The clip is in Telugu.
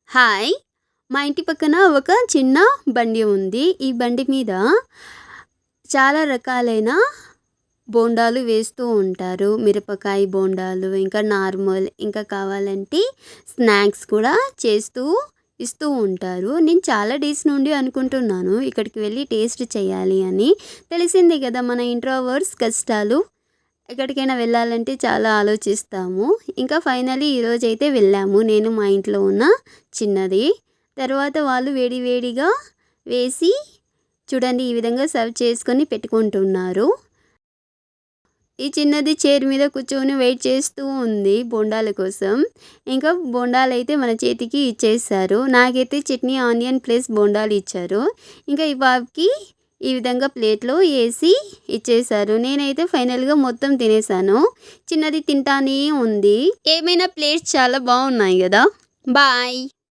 హాయ్! మా ఇంటి పక్కన ఒక చిన్న బండి ఉంది. ఈ బండి మీద చాలా రకాలైన బోండాలు వేస్తూ ఉంటారు. మిరపకాయ బోండాలు, ఇంకా నార్మల్, ఇంకా కావాలంటే స్నాక్స్ కూడా చేస్తూ ఇస్తూ ఉంటారు. నేను చాలా డేస్ నుండి అనుకుంటున్నాను ఇక్కడికి వెళ్ళి టేస్ట్ చేయాలి అని. తెలిసిందే కదా మన ఇంట్రోవర్ట్స్ కష్టాలు. ఎక్కడికైనా వెళ్ళాలంటే చాలా ఆలోచిస్తాము. ఇంకా ఫైనల్లీ ఈరోజైతే వెళ్ళాము. నేను, మా ఇంట్లో ఉన్న చిన్నది. తర్వాత వాళ్ళు వేడి వేడిగా వేసి చూడండి ఈ విధంగా సర్వ్ చేసుకొని పెట్టుకుంటున్నారు. ఈ చిన్నది చైర్ మీద కూర్చొని వెయిట్ చేస్తూ ఉంది బోండాల కోసం. ఇంకా బోండాలైతే మన చేతికి ఇచ్చేసారు. నాకైతే చట్నీ, ఆనియన్ ప్లస్ బోండాలు ఇచ్చారు. ఇంకా ఈ బాబుకి ఈ విధంగా ప్లేట్లో వేసి ఇచ్చేసారు. నేనైతే ఫైనల్గా మొత్తం తినేసాను. చిన్నది తింటానే ఉంది. ఏమైనా ప్లేట్స్ చాలా బాగున్నాయి కదా. బాయ్.